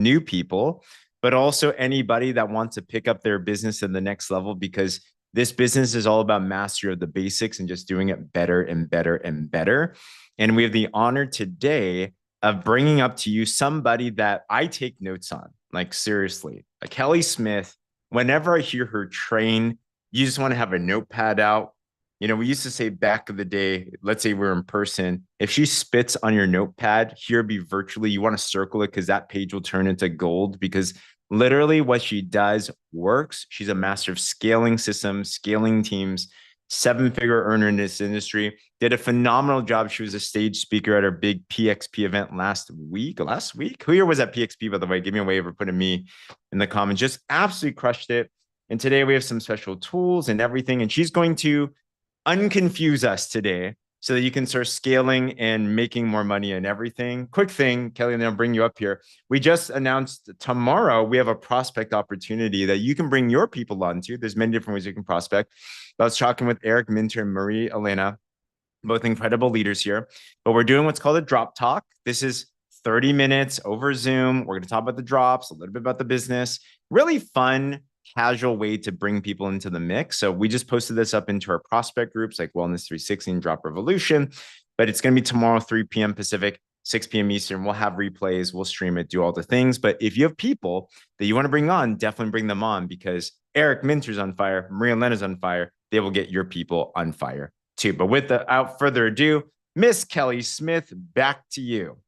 new people, but also anybody that wants to pick up their business in the next level, because this business is all about mastery of the basics and just doing it better and better and better. And we have the honor today of bringing up to you somebody that I take notes on, like seriously, like Kelley Smith. Whenever I hear her train, you just want to have a notepad out. You know, we used to say back in the day, let's say we're in person, if she spits on your notepad, here be virtually, you want to circle it because that page will turn into gold, because literally what she does works. She's a master of scaling systems, scaling teams, seven-figure earner in this industry. Did a phenomenal job. She was a stage speaker at our big PXP event last week. Last week? Who here was at PXP, by the way? Give me a wave or putting me in the comments. Just absolutely crushed it. And today we have some special tools and everything. And she's going to unconfuse us today so that you can start scaling and making more money and everything. Quick thing, Kelley, and I'll bring you up here. We just announced tomorrow we have a prospect opportunity that you can bring your people onto. There's many different ways you can prospect. I was talking with Eric Minter and Marie Elena, both incredible leaders here, but we're doing what's called a drop talk. This is 30 minutes over Zoom. We're going to talk about the drops, a little bit about the business, really fun, casual way to bring people into the mix. So we just posted this up into our prospect groups like Wellness 360 and Drop Revolution, but it's going to be tomorrow, 3 p.m. Pacific, 6 p.m. Eastern. We'll have replays, we'll stream it, do all the things. But if you have people that you want to bring on, definitely bring them on, because Eric Minter's on fire, Maria Lena's on fire. They will get your people on fire too. But without further ado, Miss Kelley Smith, back to you.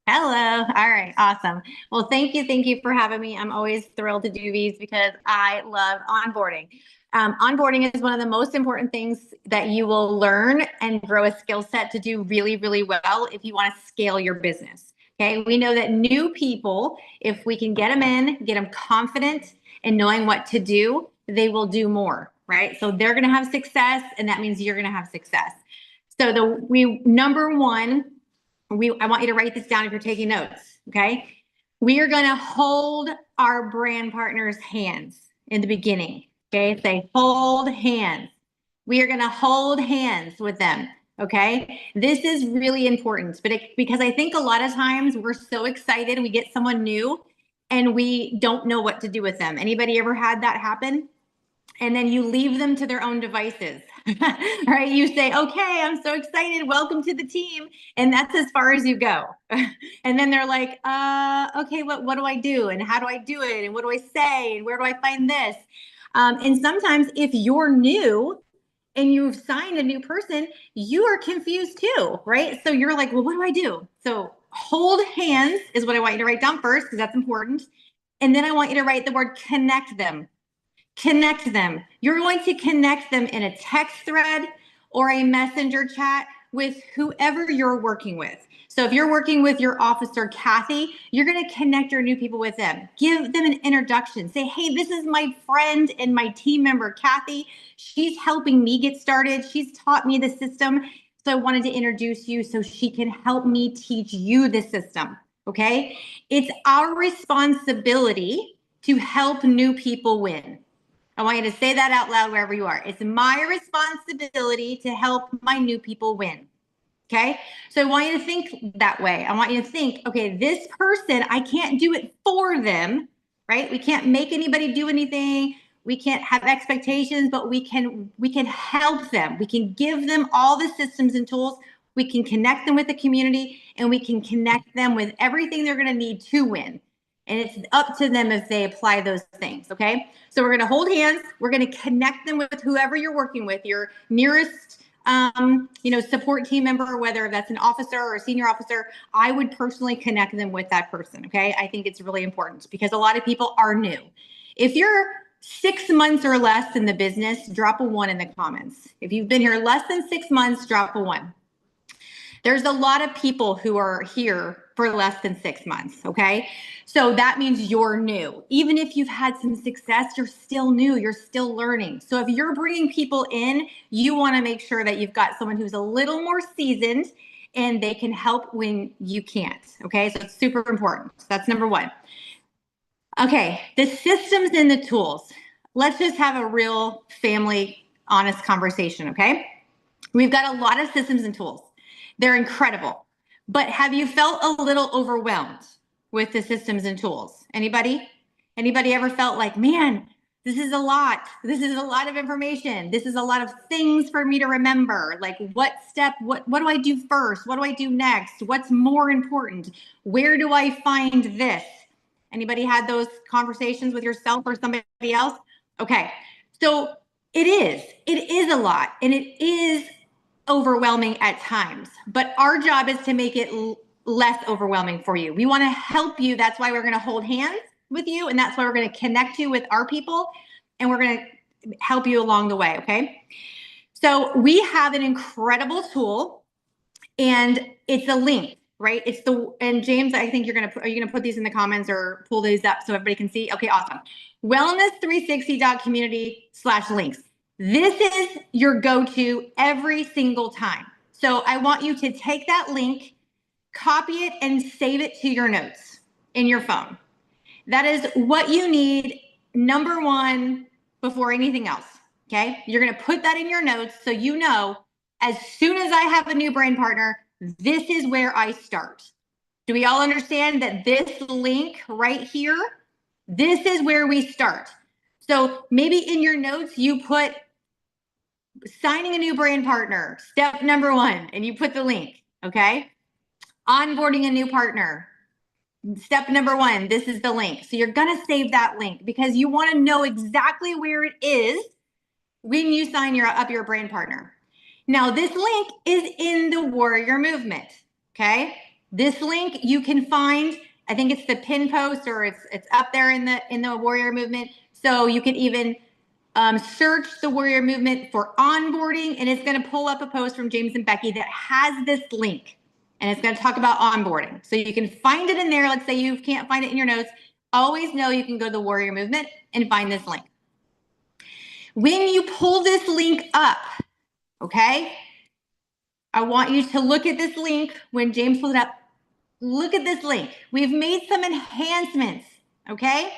Hello. All right. Awesome. Well, thank you. Thank you for having me. I'm always thrilled to do these because I love onboarding. Onboarding is one of the most important things that you will learn and grow a skill set to do really, really well if you want to scale your business. Okay. We know that new people, if we can get them in, get them confident and knowing what to do, they will do more, right? So they're going to have success, and that means you're going to have success. So number one, I want you to write this down if you're taking notes, okay? We are going to hold our brand partners' hands in the beginning, okay? Say, hold hands. We are going to hold hands with them, okay? This is really important, because I think a lot of times we're so excited, we get someone new, and we don't know what to do with them. Anybody ever had that happen? And then you leave them to their own devices, right? You say, okay, I'm so excited. Welcome to the team. And that's as far as you go. And then they're like, okay, what do I do? And how do I do it? And what do I say? And where do I find this? And sometimes if you're new and you've signed a new person, you are confused too, right? So you're like, well, what do I do? So hold hands is what I want you to write down first, because that's important. And then I want you to write the word connect them. Connect them. You're going to connect them in a text thread or a messenger chat with whoever you're working with. So if you're working with your officer, Kathy, you're going to connect your new people with them. Give them an introduction. Say, hey, this is my friend and my team member, Kathy. She's helping me get started. She's taught me the system. So I wanted to introduce you so she can help me teach you the system. Okay? It's our responsibility to help new people win. I want you to say that out loud wherever you are. It's my responsibility to help my new people win. Okay. So I want you to think that way. I want you to think, okay, this person, I can't do it for them, right? We can't make anybody do anything. We can't have expectations, but we can help them. We can give them all the systems and tools. We can connect them with the community, and we can connect them with everything they're going to need to win. And it's up to them if they apply those things, okay? So we're going to hold hands. We're going to connect them with whoever you're working with, your nearest support team member, whether that's an officer or a senior officer. I would personally connect them with that person, okay? I think it's really important because a lot of people are new. If you're 6 months or less in the business, drop a 1 in the comments. If you've been here less than 6 months, drop a 1. There's a lot of people who are here for less than 6 months, okay? So that means you're new. Even if you've had some success, you're still new, you're still learning. So if you're bringing people in, you wanna make sure that you've got someone who's a little more seasoned and they can help when you can't, okay? So it's super important. So that's number 1. Okay, the systems and the tools. Let's just have a real family, honest conversation, okay? We've got a lot of systems and tools. They're incredible. But have you felt a little overwhelmed with the systems and tools? Anybody? Anybody ever felt like, man, this is a lot. This is a lot of information. This is a lot of things for me to remember. Like what do I do first? What do I do next? What's more important? Where do I find this? Anybody had those conversations with yourself or somebody else? Okay. So it is a lot, and it is overwhelming at times, but our job is to make it less overwhelming for you. We want to help you. That's why we're going to hold hands with you, and that's why we're going to connect you with our people, and we're going to help you along the way. Okay. So we have an incredible tool, and it's a link, right? And James, I think are you going to put these in the comments or pull these up so everybody can see? Okay, awesome. Wellness360.community/links. This is your go-to every single time. So I want you to take that link, copy it, and save it to your notes in your phone. That is what you need, number one, before anything else. Okay. You're going to put that in your notes so you know as soon as I have a new brand partner, this is where I start. Do we all understand that this link right here, this is where we start? So maybe in your notes, you put signing a new brand partner, step number 1, and you put the link. Okay. Onboarding a new partner. Step number 1, this is the link. So you're going to save that link because you want to know exactly where it is when you sign up your brand partner. Now, this link is in the Warrior Movement. Okay. This link you can find, I think it's the pin post, or it's up there in the Warrior Movement. So you can even search the Warrior Movement for onboarding, and it's going to pull up a post from James and Becky that has this link. And it's going to talk about onboarding. So you can find it in there. Let's say you can't find it in your notes. Always know you can go to the Warrior Movement and find this link. When you pull this link up, okay, I want you to look at this link. When James pulls it up, look at this link. We've made some enhancements, okay,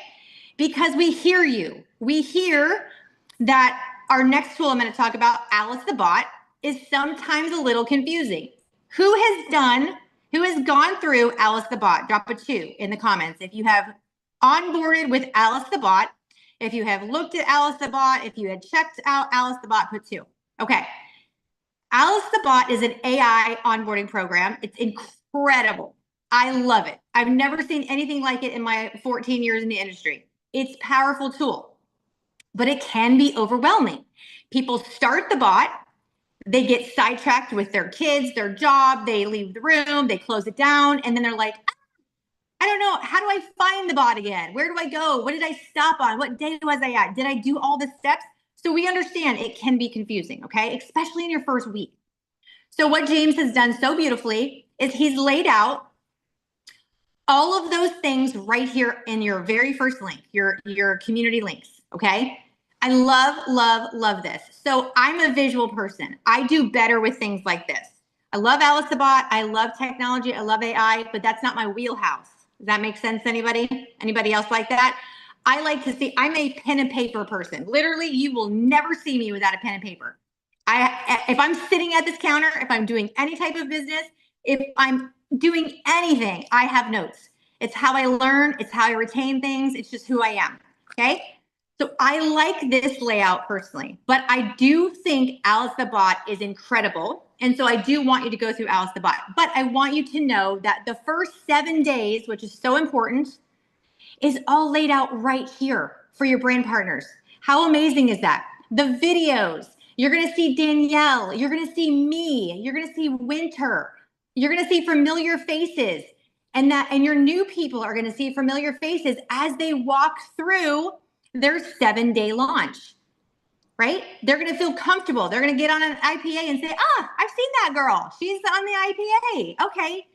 because we hear you. We hear that our next tool I'm going to talk about, Alice the Bot, is sometimes a little confusing. Who has gone through Alice the Bot? Drop a 2 in the comments. If you have onboarded with Alice the Bot, if you have looked at Alice the Bot, if you had checked out Alice the Bot, put 2. Okay. Alice the Bot is an AI onboarding program. It's incredible. I love it. I've never seen anything like it in my 14 years in the industry. It's a powerful tool, but it can be overwhelming. People start the bot, they get sidetracked with their kids, their job, they leave the room, they close it down, and then they're like, I don't know, how do I find the bot again? Where do I go? What did I stop on? What day was I at? Did I do all the steps? So we understand it can be confusing, okay? Especially in your first week. So what James has done so beautifully is he's laid out all of those things right here in your very first link, your community links, okay? I love this. So I'm a visual person. I do better with things like this. I love Alice the Bot. I love technology. I love AI, but that's not my wheelhouse. Does that make sense? Anybody else like that? I like to see, I'm a pen and paper person. Literally, you will never see me without a pen and paper. If I'm sitting at this counter, if I'm doing any type of business, if I'm doing anything, I have notes. It's how I learn. It's how I retain things. It's just who I am. Okay. So I like this layout personally, but I do think Alice the Bot is incredible. And so I do want you to go through Alice the Bot, but I want you to know that the first 7 days, which is so important, is all laid out right here for your brand partners. How amazing is that? The videos, you're going to see Danielle, you're going to see me, you're going to see Winter, you're going to see familiar faces, and your new people are going to see familiar faces as they walk through their 7-day launch, right? They're going to feel comfortable. They're going to get on an IPA and say, I've seen that girl. She's on the IPA. Okay.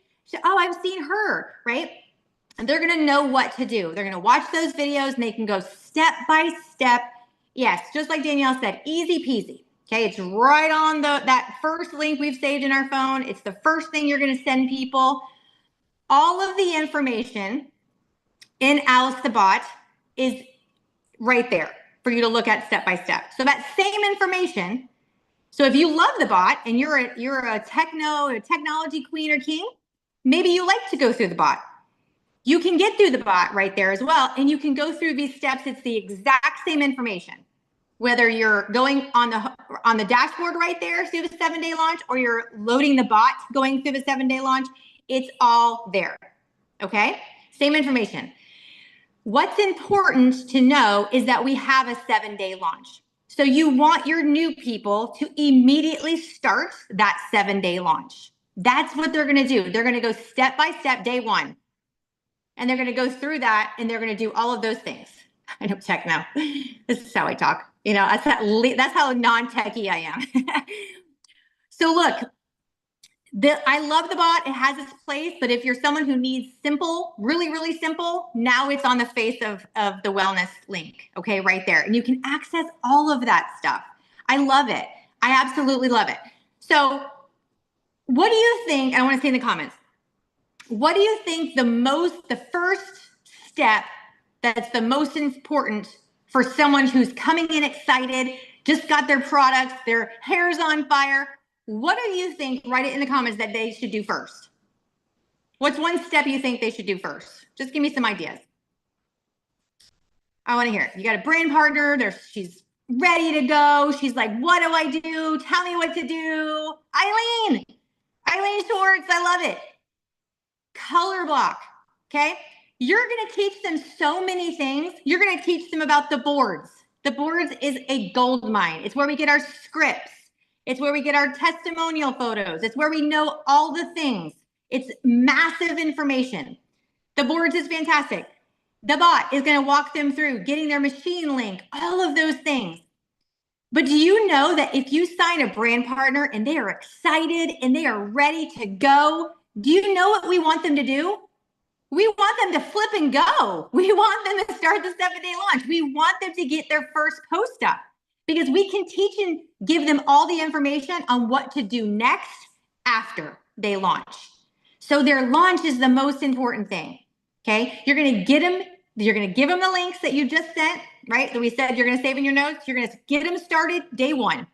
I've seen her, right? And they're going to know what to do. They're going to watch those videos and they can go step by step. Yes, just like Danielle said, easy peasy. Okay, it's right on that first link we've saved in our phone. It's the first thing you're going to send people. All of the information in Alice the Bot is right there for you to look at step by step. So that same information. So if you love the bot and you're a technology queen or king, maybe you like to go through the bot. You can get through the bot right there as well. And you can go through these steps. It's the exact same information. Whether you're going on the dashboard right there through the 7-day launch, or you're loading the bot going through the 7-day launch, it's all there. Okay? Same information. What's important to know is that we have a 7-day launch. So you want your new people to immediately start that 7-day launch. That's what they're going to do. They're going to go step by step day one. And they're going to go through that, and they're going to do all of those things. I know tech now. This is how I talk. You know, that's how non-techie I am. So look, I love the bot. It has its place, but if you're someone who needs simple, really, really simple, now it's on the face of the wellness link. Okay, right there. And you can access all of that stuff. I love it. I absolutely love it. So what do you think? I want to see in the comments. What do you think the first step that's the most important for someone who's coming in excited, just got their products, their hair's on fire? What do you think? Write it in the comments that they should do first. What's one step you think they should do first? Just give me some ideas. I want to hear it. You got a brand partner. She's ready to go. She's like, what do I do? Tell me what to do. Eileen Schwartz. I love it. Color block. Okay. You're going to teach them so many things. You're going to teach them about the boards. The boards is a gold mine. It's where we get our scripts. It's where we get our testimonial photos. It's where we know all the things. It's massive information. The boards is fantastic. The bot is going to walk them through getting their machine link, all of those things. But do you know that if you sign a brand partner and they are excited and they are ready to go, do you know what we want them to do? We want them to flip and go. We want them to start the 7-day launch. We want them to get their first post up, because we can teach and give them all the information on what to do next after they launch. So their launch is the most important thing. Okay. You're going to give them the links that you just sent, right? That we said you're going to save in your notes. You're going to get them started day one.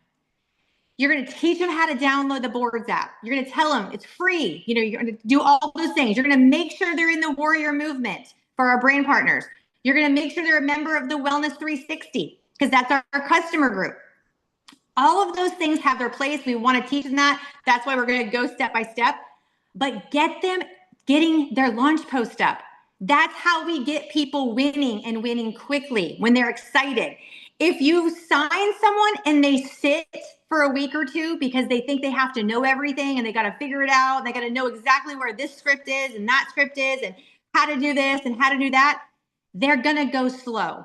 You're going to teach them how to download the Boards app. You're going to tell them it's free. You know, you're going to do all those things. You're going to make sure they're in the warrior movement for our brand partners. You're going to make sure they're a member of the Wellness 360, because that's our customer group. All of those things have their place. We want to teach them that. That's why we're going to go step by step. But get them getting their launch post up. That's how we get people winning, and winning quickly when they're excited. If you sign someone and they sit for a week or two because they think they have to know everything and they got to figure it out, they got to know exactly where this script is and that script is and how to do this and how to do that, they're going to go slow.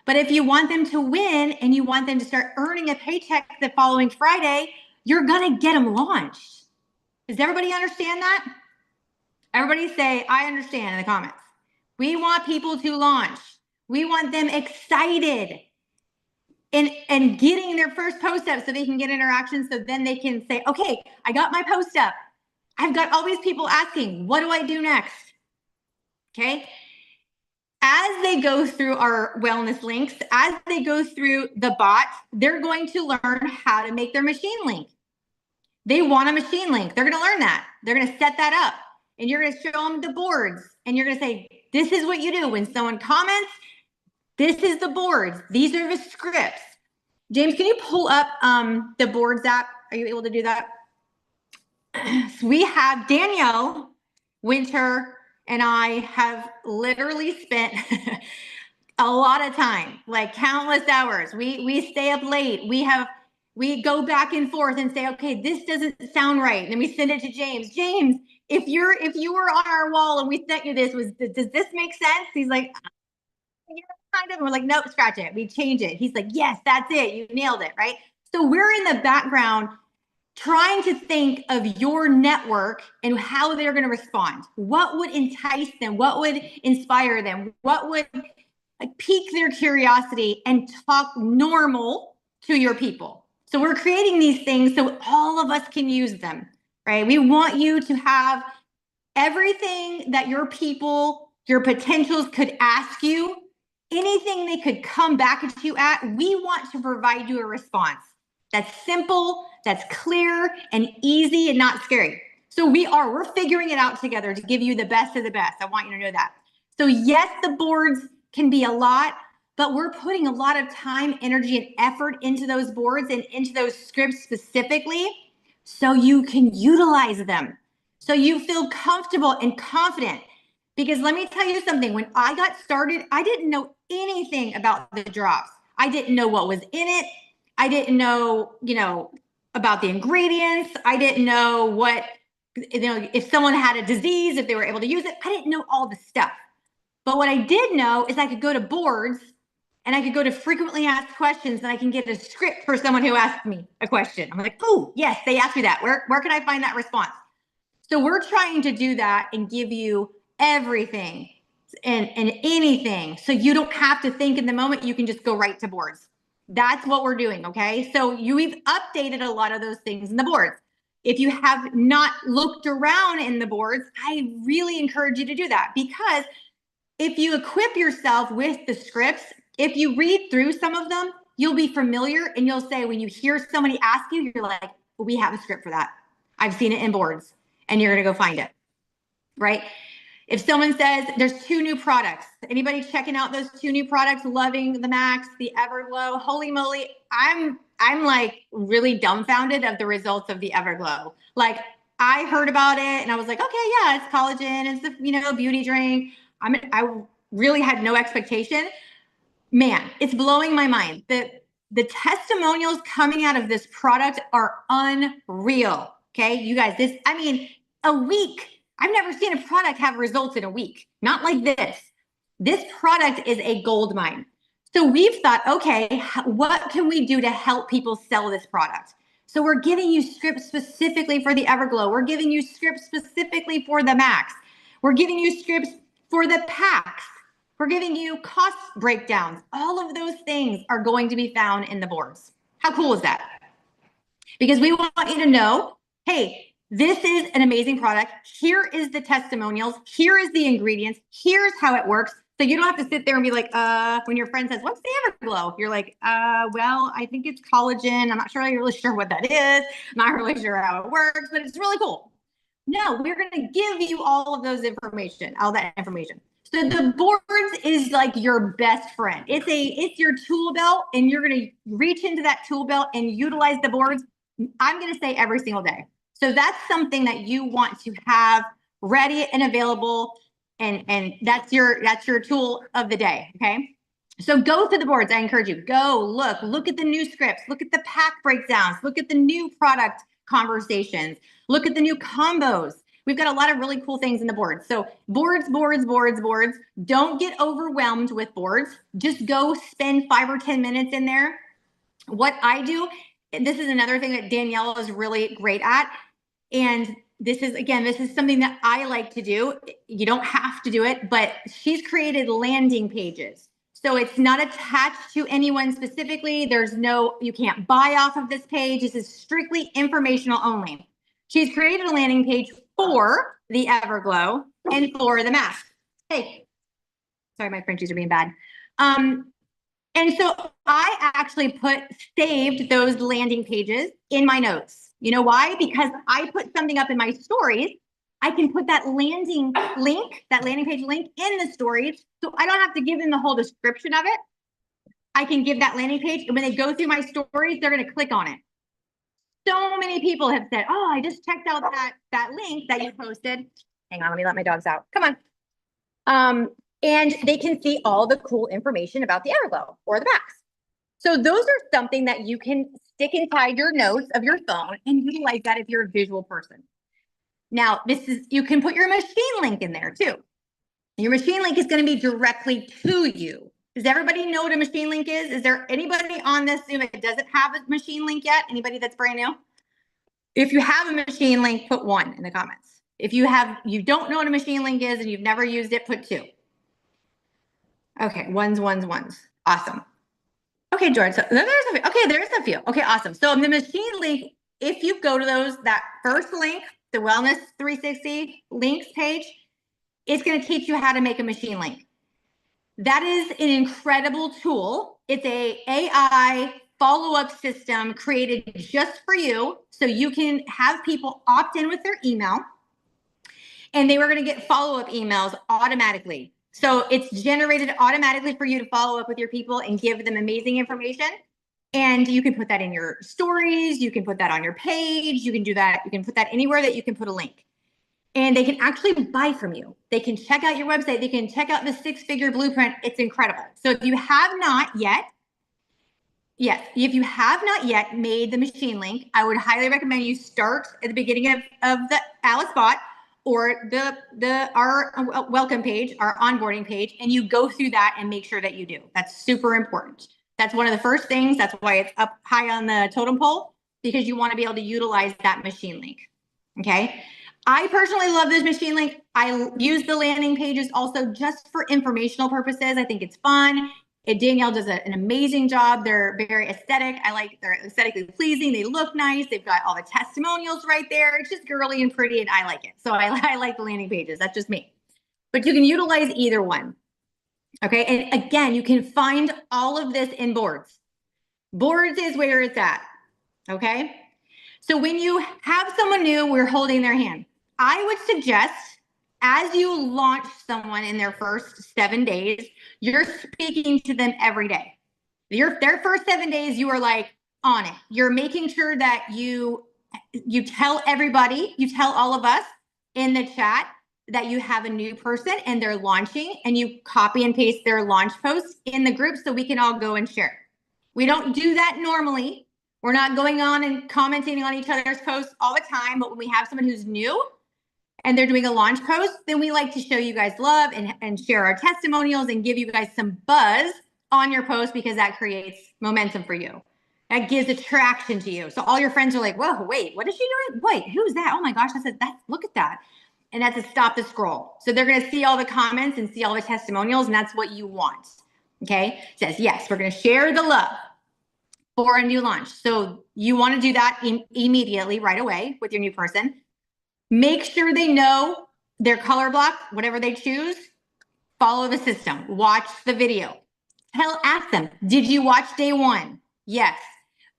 But if you want them to win and you want them to start earning a paycheck the following Friday, you're going to get them launched. Does everybody understand that? Everybody say, I understand in the comments. We want people to launch. We want them excited and getting their first post up so they can get interactions. So then they can say, okay, I got my post up. I've got all these people asking, what do I do next? Okay. As they go through our wellness links, as they go through the bot, they're going to learn how to make their machine link. They want a machine link. They're going to learn that. They're going to set that up, and you're going to show them the boards, and you're going to say, this is what you do when someone comments. This is the boards. These are the scripts. James, can you pull up the Boards app? Are you able to do that? So we have Danielle Winter and I have literally spent a lot of time, like countless hours. We stay up late. We go back and forth and say, okay, this doesn't sound right. And then we send it to James. James, if you were on our wall and we sent you this, does this make sense? He's like, yeah, kind of. And we're like, nope, scratch it. We change it. He's like, yes, that's it. You nailed it, right? So we're in the background trying to think of your network and how they're going to respond. What would entice them? What would inspire them? What would pique their curiosity and talk normal to your people? So we're creating these things so all of us can use them, right? We want you to have everything that your people, your potentials could ask you, anything they could come back at you at. We want to provide you a response that's simple, that's clear and easy and not scary. So we're figuring it out together to give you the best of the best. I want you to know that. So yes, the boards can be a lot, but we're putting a lot of time, energy, and effort into those boards and into those scripts specifically so you can utilize them. So you feel comfortable and confident. Because let me tell you something, when I got started, I didn't know anything about the drops. I didn't know what was in it. I didn't know, about the ingredients. I didn't know what, if someone had a disease, if they were able to use it. I didn't know all the stuff. But what I did know is I could go to boards and I could go to frequently asked questions and I can get a script for someone who asked me a question. I'm like, oh, yes, they asked me that. Where can I find that response? So we're trying to do that and give you everything and anything. So you don't have to think in the moment. You can just go right to boards. That's what we've doing. Okay. So we've updated a lot of those things in the boards. If you have not looked around in the boards, I really encourage you to do that, because if you equip yourself with the scripts, if you read through some of them, you'll be familiar and you'll say, when you hear somebody ask you, you're like, we have a script for that. I've seen it in boards, and you're going to go find it, right? If someone says there's 2 new products, anybody checking out those 2 new products, loving the Max, the Everglow, holy moly, I'm like really dumbfounded of the results of the Everglow. Like, I heard about it and I was like, okay, yeah, it's collagen, it's the, beauty drink. I really had no expectation. Man, it's blowing my mind. The testimonials coming out of this product are unreal. Okay, you guys, a week. I've never seen a product have results in a week. Not like this. This product is a gold mine. So we've thought, okay, what can we do to help people sell this product? So we're giving you scripts specifically for the Everglow. We're giving you scripts specifically for the Max. We're giving you scripts for the packs. We're giving you cost breakdowns. All of those things are going to be found in the boards. How cool is that? Because we want you to know, hey, this is an amazing product. Here is the testimonials. Here is the ingredients. Here's how it works. So you don't have to sit there and be like, when your friend says, what's the Everglow? You're like, well, I think it's collagen. I'm not really sure what that is. I'm not really sure how it works, but it's really cool. No, we're going to give you all that information. So the boards is like your best friend. It's your tool belt, and you're going to reach into that tool belt and utilize the boards. I'm going to say every single day. So that's something that you want to have ready and available, and that's your tool of the day. Okay. So go to the boards. I encourage you, go look at the new scripts, look at the pack breakdowns, look at the new product conversations, look at the new combos. We've got a lot of really cool things in the boards. So boards. Don't get overwhelmed with boards. Just go spend 5 or 10 minutes in there. What I do, this is another thing that Danielle is really great at. And this is something that I like to do. You don't have to do it, but she's created landing pages. So it's not attached to anyone specifically. You can't buy off of this page. This is strictly informational only. She's created a landing page for the Everglow and for the mask. Hey, sorry, my Frenchies are being bad. And so I actually saved those landing pages in my notes. You know why? Because I put something up in my stories. I can put that landing page link in the stories. So I don't have to give them the whole description of it. I can give that landing page, and when they go through my stories, they're going to click on it. So many people have said, oh, I just checked out that link that you posted. Hang on, let me let my dogs out. Come on. And they can see all the cool information about the Everglow or the Max. So those are something that you can stick inside your notes of your phone and utilize that if you're a visual person. Now, you can put your machine link in there too. Your machine link is going to be directly to you. Does everybody know what a machine link is? Is there anybody on this Zoom that doesn't have a machine link yet? Anybody that's brand new? If you have a machine link, put 1 in the comments. If you don't know what a machine link is and you've never used it, put 2. Okay, ones. Awesome. Okay, George. So there's a few. Okay, awesome. So the machine link, if you go to that first link, the Wellness 360 links page, it's going to teach you how to make a machine link. That is an incredible tool. It's a AI follow-up system created just for you, so you can have people opt in with their email, and they were going to get follow-up emails automatically. So it's generated automatically for you to follow up with your people and give them amazing information. And you can put that in your stories. You can put that on your page. You can do that. You can put that anywhere that you can put a link. And they can actually buy from you. They can check out your website. They can check out the 6-figure blueprint. It's incredible. So if you have not yet, if you have not yet made the machine link, I would highly recommend you start at the beginning of the Alice bot or our welcome page, our onboarding page, and you go through that and make sure that you do. That's super important. That's one of the first things. That's why it's up high on the totem pole, because you want to be able to utilize that machine link. Okay. I personally love this machine link. I use the landing pages also just for informational purposes. I think it's fun. Danielle does an amazing job. They're very aesthetic. They're aesthetically pleasing. They look nice. They've got all the testimonials right there. It's just girly and pretty, and I like it. So I like the landing pages. That's just me. But you can utilize either one. Okay. And again, you can find all of this in boards. Boards is where it's at. Okay. So when you have someone new, we're holding their hand. I would suggest, as you launch someone in their first 7 days, you're speaking to them every day. Their first 7 days, you are like on it. You're making sure that you tell everybody, you tell all of us in the chat that you have a new person and they're launching, and you copy and paste their launch posts in the group so we can all go and share. We don't do that normally. We're not going on and commenting on each other's posts all the time, but when we have someone who's new and they're doing a launch post, then we like to show you guys love and share our testimonials and give you guys some buzz on your post, because that creates momentum for you. That gives attraction to you. So all your friends are like, whoa, wait, what is she doing? Wait, who's that? Oh my gosh, look at that. And that's a stop the scroll. So they're going to see all the comments and see all the testimonials, and that's what you want. Okay. It says, yes, we're going to share the love for a new launch. So you want to do that immediately, right away with your new person. Make sure they know their color block, whatever they choose. Follow the system. Watch the video. Ask them, did you watch day 1? Yes.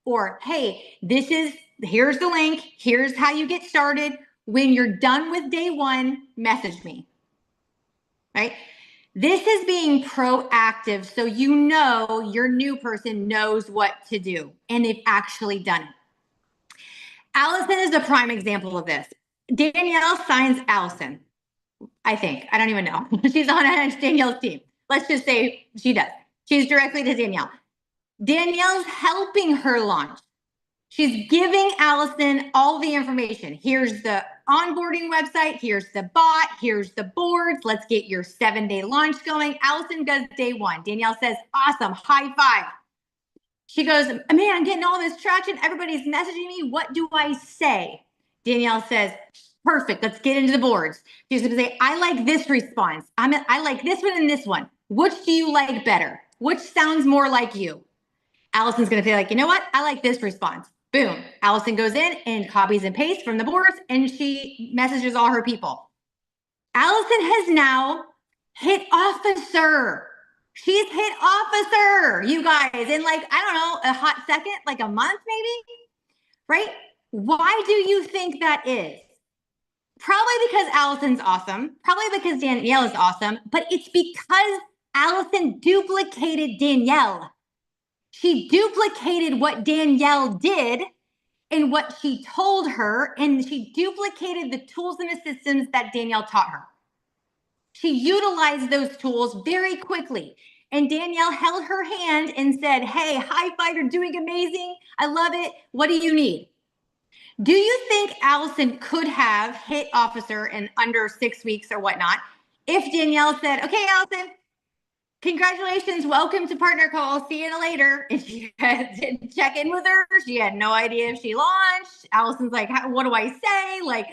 Or, hey, here's the link. Here's how you get started. When you're done with day 1, message me. Right? This is being proactive, so you know your new person knows what to do and they've actually done it. Allison is a prime example of this. Danielle signs Allison, I think. I don't even know. She's on Danielle's team. Let's just say she does. She's directly to Danielle. Danielle's helping her launch. She's giving Allison all the information. Here's the onboarding website. Here's the bot. Here's the boards. Let's get your 7-day launch going. Allison does day 1. Danielle says, awesome, high five. She goes, man, I'm getting all this traction. Everybody's messaging me. What do I say? Danielle says, perfect. Let's get into the boards. She's going to say, I like this response. I like this one and this one. Which do you like better? Which sounds more like you? Allison's going to say, like, you know what? I like this response. Boom. Allison goes in and copies and pastes from the boards, and she messages all her people. Allison has now hit officer. She's hit officer, you guys, in like, I don't know, a hot second, like a month maybe, right? Why do you think that is? Probably because Allison's awesome. Probably because Danielle is awesome. But it's because Allison duplicated Danielle. She duplicated what Danielle did and what she told her, and she duplicated the tools and the systems that Danielle taught her. She utilized those tools very quickly. And Danielle held her hand and said, hey, high five, you're doing amazing. I love it. What do you need? Do you think Allison could have hit officer in under 6 weeks or whatnot if Danielle said, okay, Allison, congratulations, welcome to Partner Call, see you later? And she didn't check in with her. She had no idea if she launched. Allison's like, what do I say? Like,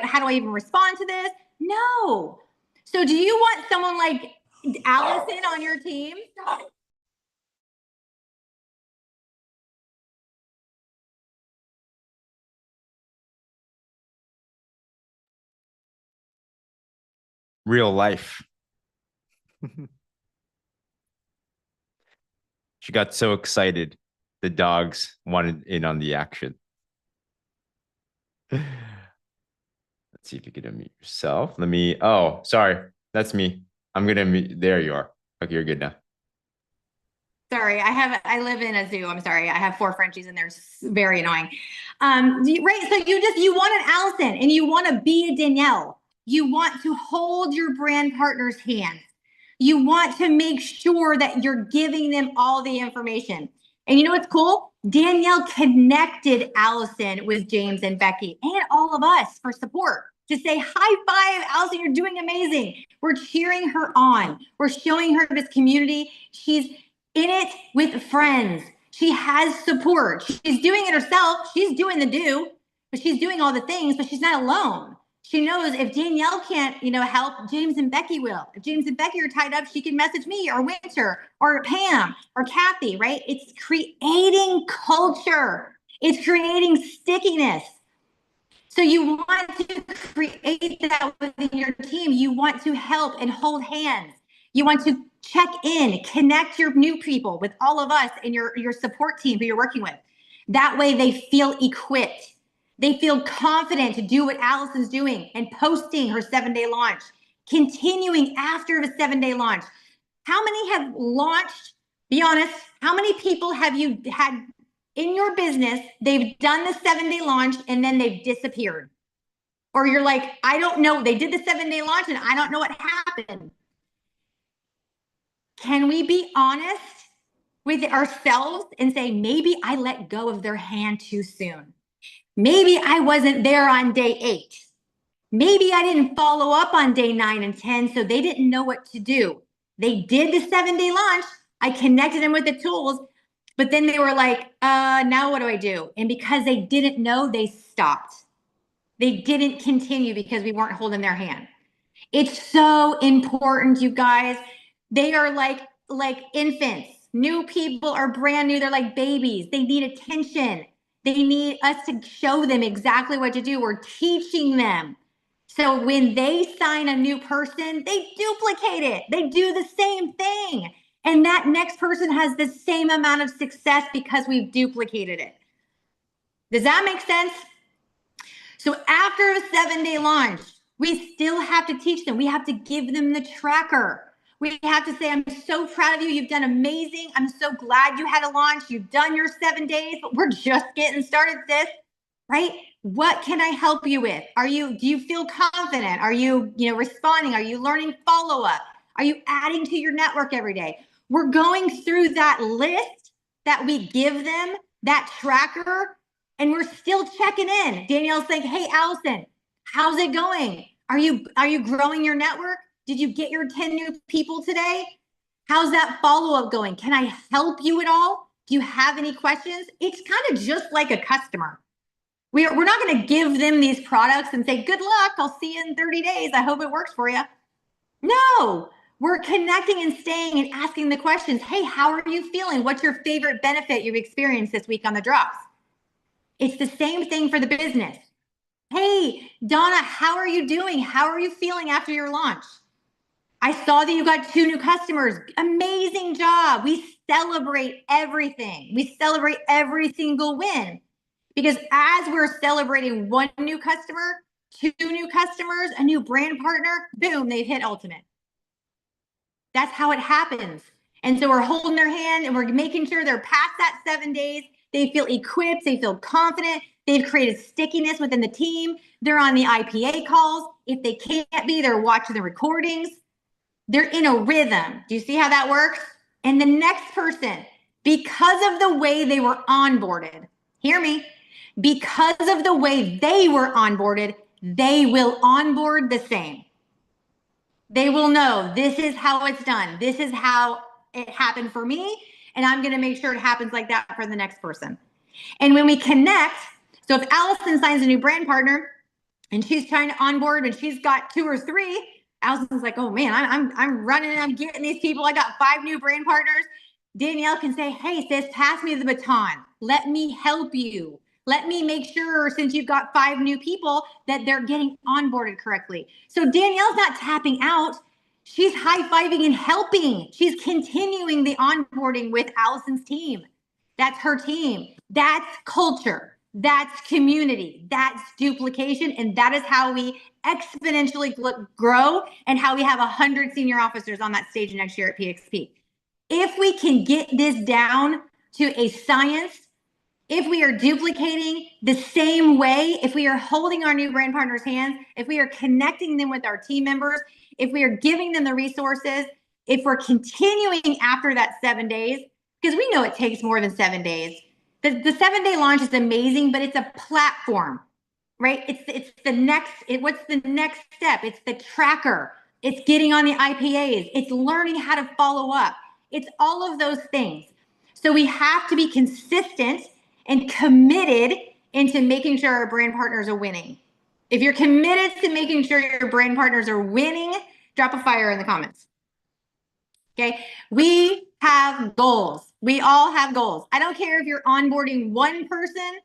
how do I even respond to this? No. So do you want someone like Allison on your team? Real life. She got so excited The dogs wanted in on the action. Let's see if you can unmute yourself. Oh, sorry. That's me. I'm going to mute. There you are. Okay, you're good now. Sorry, I live in a zoo. I'm sorry. I have 4 Frenchies and they're very annoying. Right. So you want an Allison and you want to be a Danielle. You want to hold your brand partner's hand. You want to make sure that you're giving them all the information. And you know what's cool? Danielle connected Allison with James and Becky and all of us for support to say, high five, Allison, you're doing amazing. We're cheering her on. We're showing her this community. She's in it with friends. She has support. She's doing it herself. She's doing the do, but she's doing all the things, but she's not alone. She knows if Danielle can't, help, James and Becky will. If James and Becky are tied up, she can message me or Winter or Pam or Kathy, right? It's creating culture. It's creating stickiness. So you want to create that within your team. You want to help and hold hands. You want to check in, connect your new people with all of us and your support team who you're working with. That way they feel equipped. They feel confident to do what Allison's doing and posting her 7-day launch, continuing after the 7-day launch. How many have launched? Be honest. How many people have you had in your business? They've done the 7-day launch and then they've disappeared. Or you're like, I don't know. They did the 7-day launch and I don't know what happened. Can we be honest with ourselves and say, maybe I let go of their hand too soon? Maybe I wasn't there on day 8. Maybe I didn't follow up on day 9 and 10, so they didn't know what to do. They did the 7-day launch. I connected them with the tools, but then they were like, now what do I do? And because they didn't know, they stopped. They didn't continue because we weren't holding their hand. It's so important, you guys. They are like infants. New people are brand new. They're like babies. They need attention. They need us to show them exactly what to do. We're teaching them. So when they sign a new person, they duplicate it. They do the same thing. And that next person has the same amount of success because we've duplicated it. Does that make sense? So after a 7-day launch, we still have to teach them. We have to give them the tracker. We have to say, I'm so proud of you. You've done amazing. I'm so glad you had a launch. You've done your 7 days, but we're just getting started, sis, right? What can I help you with? Do you feel confident? Are you, responding? Are you learning follow-up? Are you adding to your network every day? We're going through that list that we give them, that tracker, and we're still checking in. Danielle's saying, hey, Allison, how's it going? Are you growing your network? Did you get your 10 new people today? How's that follow-up going? Can I help you at all? Do you have any questions? It's kind of just like a customer. We're not going to give them these products and say, good luck, I'll see you in 30 days. I hope it works for you. No, we're connecting and staying and asking the questions. Hey, how are you feeling? What's your favorite benefit you've experienced this week on the drops? It's the same thing for the business. Hey, Donna, how are you doing? How are you feeling after your launch? I saw that you got 2 new customers. Amazing job. We celebrate everything. We celebrate every single win. Because as we're celebrating 1 new customer, 2 new customers, a new brand partner, boom, they've hit ultimate. That's how it happens. And so we're holding their hand and we're making sure they're past that 7 days. They feel equipped. They feel confident. They've created stickiness within the team. They're on the IPA calls. If they can't be, they're watching the recordings. They're in a rhythm. Do you see how that works? And the next person, because of the way they were onboarded, hear me, because of the way they were onboarded, they will onboard the same. They will know this is how it's done. This is how it happened for me. And I'm going to make sure it happens like that for the next person. And when we connect, so if Allison signs a new brand partner and she's trying to onboard and she's got 2 or 3, Allison's like, oh man, I'm running and I'm getting these people. I got 5 new brand partners. Danielle can say, hey sis, pass me the baton. Let me help you. Let me make sure, since you've got 5 new people, that they're getting onboarded correctly. So Danielle's not tapping out. She's high-fiving and helping. She's continuing the onboarding with Allison's team. That's her team. That's culture. That's community. That's duplication. And that is how we exponentially grow and how we have 100 senior officers on that stage next year at PXP. If we can get this down to a science, if we are duplicating the same way, if we are holding our new brand partners' hands, if we are connecting them with our team members, if we are giving them the resources, if we're continuing after that 7 days, because we know it takes more than 7 days. The 7-day launch is amazing, but it's a platform, right? It's the next, what's the next step? It's the tracker. It's getting on the IPAs. It's learning how to follow up. It's all of those things. So we have to be consistent and committed into making sure our brand partners are winning. If you're committed to making sure your brand partners are winning, drop a fire in the comments. Okay, we have goals. We all have goals. I don't care if you're onboarding one person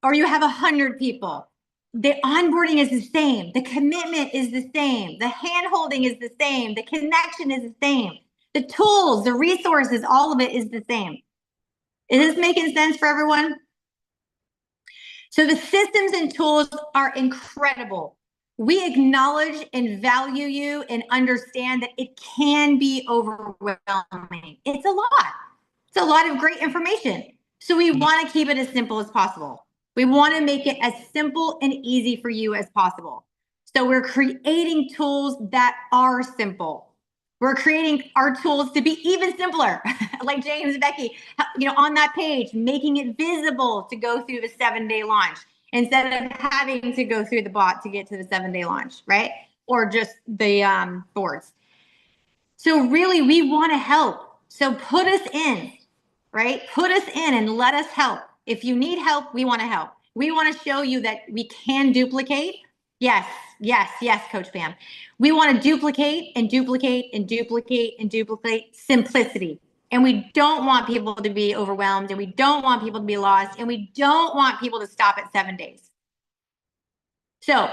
or you have 100 people. The onboarding is the same. The commitment is the same. The hand-holding is the same. The connection is the same. The tools, the resources, all of it is the same. Is this making sense for everyone? So the systems and tools are incredible. We acknowledge and value you and understand that it can be overwhelming. It's a lot. It's a lot of great information. So we want to keep it as simple as possible. We want to make it as simple and easy for you as possible. So we're creating tools that are simple. We're creating our tools to be even simpler, like James and Becky, on that page, making it visible to go through the 7-day launch instead of having to go through the bot to get to the 7-day launch, right? Or just the boards. So really, we want to help. So put us in, right? Put us in and let us help. If you need help, we want to help. We want to show you that we can duplicate. Yes, yes, yes, Coach Pam. We want to duplicate and duplicate and duplicate and duplicate simplicity. And we don't want people to be overwhelmed, and we don't want people to be lost, and we don't want people to stop at 7 days. So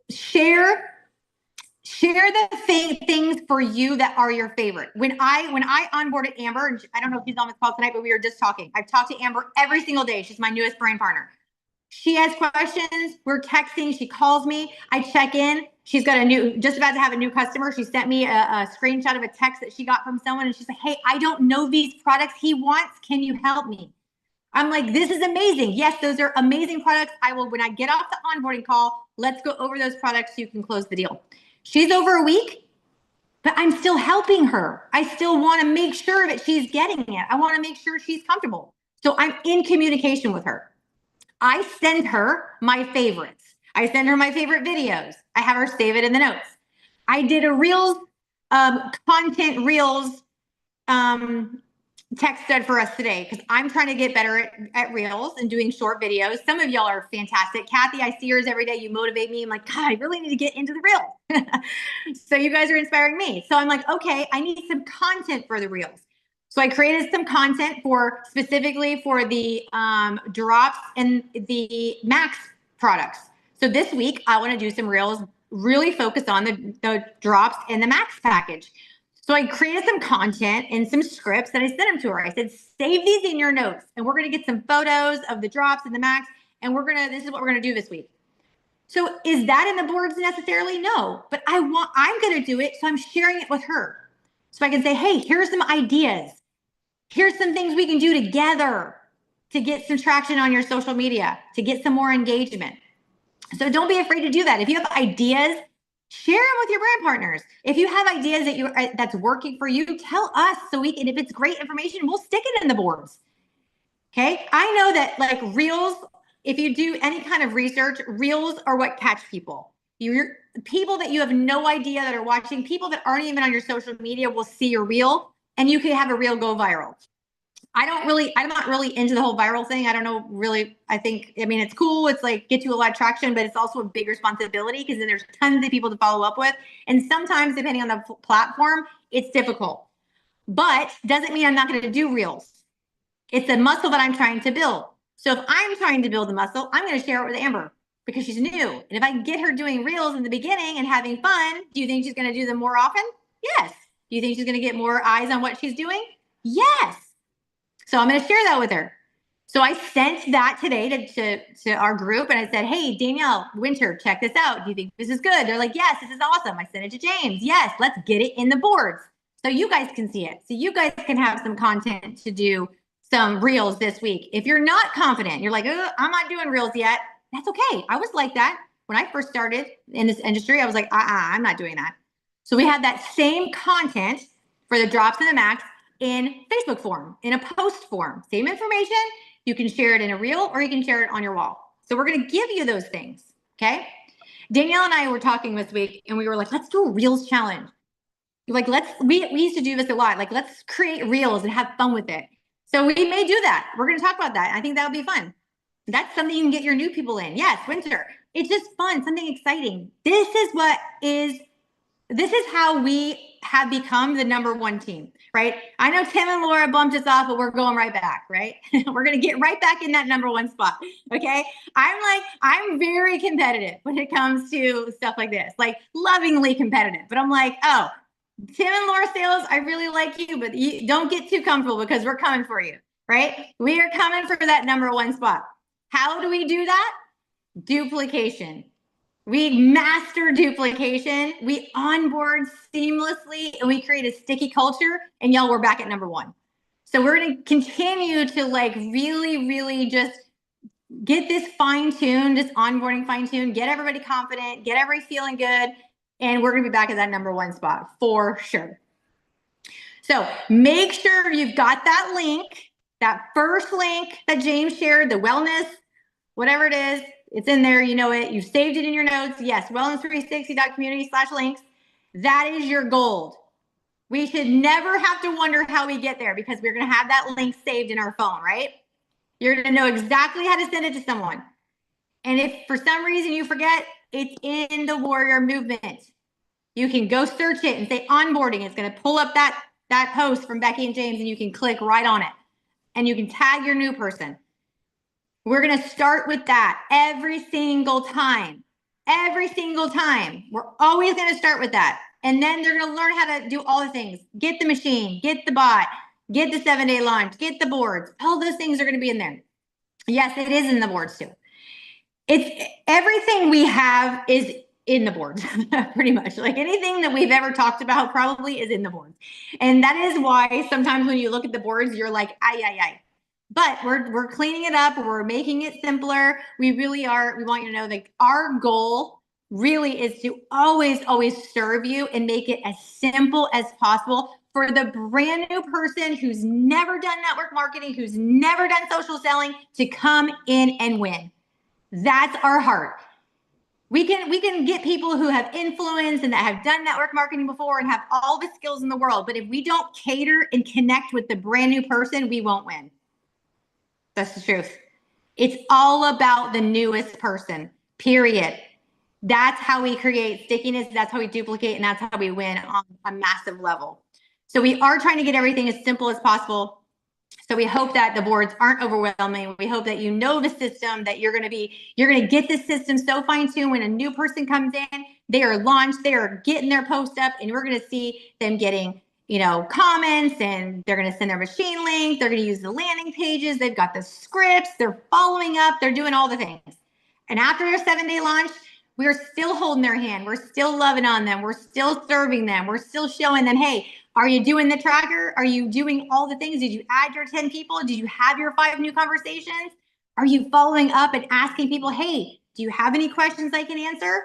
share the things for you that are your favorite. When I onboarded Amber, and I don't know if she's on this call tonight, but we were just talking. I've talked to Amber every single day. She's my newest brand partner. She has questions. We're texting. She calls me. I check in. She's got just about to have a new customer. She sent me a screenshot of a text that she got from someone. And she's like, hey, I don't know these products he wants. Can you help me? I'm like, this is amazing. Yes, those are amazing products. I will, when I get off the onboarding call, let's go over those products so you can close the deal. She's over a week, but I'm still helping her. I still want to make sure that she's getting it. I want to make sure she's comfortable. So I'm in communication with her. I send her my favorites. I send her my favorite videos. I have her save it in the notes. I did a Reels, content Reels text stud for us today because I'm trying to get better at Reels and doing short videos. Some of y'all are fantastic. Kathy, I see yours every day. You motivate me. I'm like, God, I really need to get into the Reels. So you guys are inspiring me. So I'm like, okay, I need some content for the Reels. So I created some content specifically for the drops and the Max products. So this week I want to do some Reels, really focus on the drops and the Max package. So I created some content and some scripts that I sent them to her. I said, save these in your notes and we're going to get some photos of the drops and the Max. And this is what we're going to do this week. So is that in the boards necessarily? No, but I'm going to do it. So I'm sharing it with her. So I can say, hey, here's some ideas. Here's some things we can do together to get some traction on your social media, to get some more engagement. So don't be afraid to do that. If you have ideas, share them with your brand partners. If you have ideas that's working for you, tell us so we can, if it's great information, we'll stick it in the boards. Okay. I know that like Reels, if you do any kind of research, Reels are what catch people. People that you have no idea that are watching, people that aren't even on your social media will see your Reel and you can have a Reel go viral. I'm not really into the whole viral thing. I don't know, really. I mean, it's cool. It's like get you a lot of traction, but it's also a big responsibility because then there's tons of people to follow up with. And sometimes depending on the platform, it's difficult, but doesn't mean I'm not going to do Reels. It's a muscle that I'm trying to build. So if I'm trying to build the muscle, I'm going to share it with Amber because she's new. And if I can get her doing Reels in the beginning and having fun, do you think she's going to do them more often? Yes. Do you think she's going to get more eyes on what she's doing? Yes. So I'm going to share that with her. So I sent that today to our group and I said, hey, Danielle, Winter, check this out. Do you think this is good? They're like, yes, this is awesome. I sent it to James. Yes, let's get it in the boards so you guys can see it. So you guys can have some content to do some reels this week. If you're not confident, you're like, oh, I'm not doing reels yet. That's okay. I was like that when I first started in this industry. I was like, I'm not doing that. So we had that same content for the drops and the max in Facebook form, in a post form, same information. You can share it in a reel or you can share it on your wall. So we're going to give you those things. Okay. Danielle and I were talking this week and we were like, let's do a reels challenge. Like, we used to do this a lot. Like, let's create reels and have fun with it. So we may do that. We're going to talk about that. I think that would be fun. That's something you can get your new people in. Yes, Winter. It's just fun, something exciting. This is how we have become the #1 team, right? I know Tim and Laura bumped us off, but we're going right back, right? We're going to get right back in that #1 spot. Okay. I'm very competitive when it comes to stuff like this, like lovingly competitive, but I'm like, oh, Tim and Laura Sales, I really like you, but you don't get too comfortable because we're coming for you, right? We are coming for that #1 spot. How do we do that? Duplication. We master duplication. We onboard seamlessly and we create a sticky culture. And y'all, we're back at #1. So we're going to continue to like really, really just get this fine-tuned, this onboarding fine-tuned, get everybody confident, get everybody feeling good. And we're going to be back at that #1 spot for sure. So make sure you've got that link, that first link that James shared, the wellness, whatever it is. It's in there. You know it. You've saved it in your notes. Yes, wellness360.community/links. That is your gold. We should never have to wonder how we get there because we're going to have that link saved in our phone, right? You're going to know exactly how to send it to someone. And if for some reason you forget, it's in the Warrior Movement. You can go search it and say onboarding. It's going to pull up that post from Becky and James and you can click right on it. And you can tag your new person. We're going to start with that every single time. Every single time. We're always going to start with that. And then they're going to learn how to do all the things. Get the machine, get the bot, get the 7-day launch, get the boards. All those things are going to be in there. Yes, it is in the boards too. It's everything we have is in the boards, pretty much. Like anything that we've ever talked about probably is in the boards. And that is why sometimes when you look at the boards, you're like, ay. But we're cleaning it up. We're making it simpler. We really are. We want you to know that our goal really is to always serve you and make it as simple as possible for the brand new person who's never done network marketing, who's never done social selling to come in and win. That's our heart. We can get people who have influence and that have done network marketing before and have all the skills in the world. But if we don't cater and connect with the brand new person, we won't win. That's the truth. It's all about the newest person, period. That's how we create stickiness. That's how we duplicate. And that's how we win on a massive level. So we are trying to get everything as simple as possible. So we hope that the boards aren't overwhelming. We hope that you know the system, that you're going to get the system so fine-tuned when a new person comes in, they are launched, they are getting their post up, and we're going to see them getting, comments, and they're going to send their machine link. They're going to use the landing pages. They've got the scripts. They're following up. They're doing all the things. And after their 7-day launch, we're still holding their hand. We're still loving on them. We're still serving them. We're still showing them, hey, are you doing the tracker? Are you doing all the things? Did you add your 10 people? Did you have your 5 new conversations? Are you following up and asking people, hey, do you have any questions I can answer?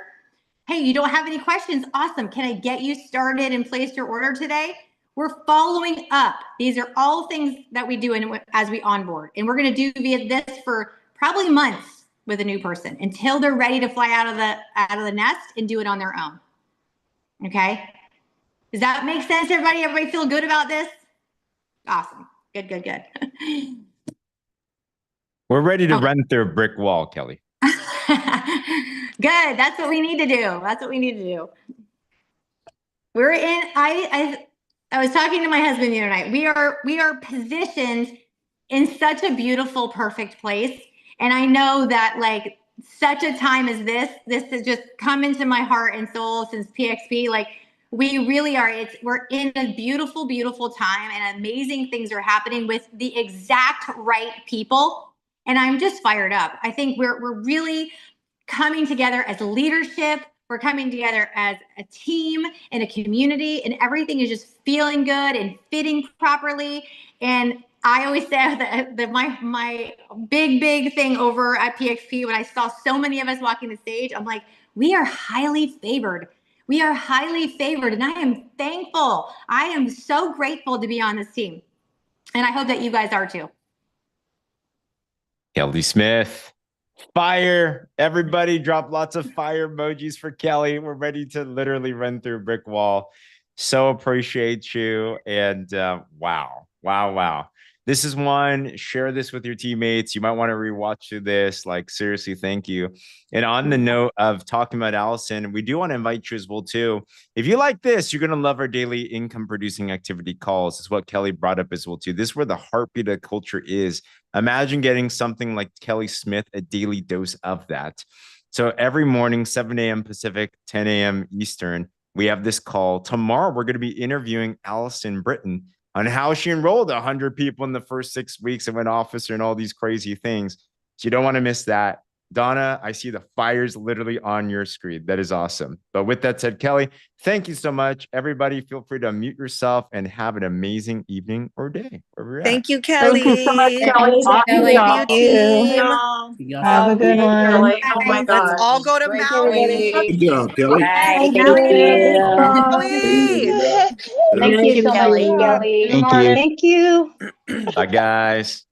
Hey, you don't have any questions? Awesome. Can I get you started and place your order today? We're following up. These are all things that we do as we onboard. And we're going to do via this for probably months with a new person until they're ready to fly out of the nest and do it on their own. Okay? Does that make sense, everybody? Everybody feel good about this? Awesome. Good. We're ready to run through a brick wall, Kelley. Good. That's what we need to do. We're in, I was talking to my husband the other night. We are positioned in such a beautiful, perfect place. And I know that like such a time as this has just come into my heart and soul since PXP. Like We really are. We're in a beautiful, beautiful time, and amazing things are happening with the exact right people. And I'm just fired up. I think we're really coming together as leadership. We're coming together as a team and a community, and everything is just feeling good and fitting properly. And I always say that my big thing over at PXP, when I saw so many of us walking the stage, I'm like, we are highly favored. We are highly favored, and I am thankful. I am so grateful to be on this team, and I hope that you guys are too. Kelley Smith. Fire. Everybody drop lots of fire emojis for Kelley. We're ready to literally run through a brick wall. So appreciate you. And wow. This is one. Share this with your teammates. You might want to rewatch this. Like, seriously, thank you. And on the note of talking about Allison, we do want to invite you as well, too. If you like this, you're going to love our daily income producing activity calls. It's what Kelley brought up as well, too. This is where the heartbeat of culture is. Imagine getting something like Kelley Smith, a daily dose of that. So every morning, 7 a.m. Pacific, 10 a.m. Eastern, we have this call. Tomorrow, we're going to be interviewing Allison Britton on how she enrolled 100 people in the first 6 weeks and went officer and all these crazy things. So you don't want to miss that. Donna, I see the fires literally on your screen. That is awesome. But with that said, Kelley, thank you so much. Everybody, feel free to unmute yourself and have an amazing evening or day. Thank you, Kelley. Thank you so much, Kelley. Thank you, team. Have a good one. Oh my God. Let's all go to Maui. Good job, Kelley. Thank Maui. you. Maui. Thank you so much, Kelley. Thank you. Thank you. Bye, guys.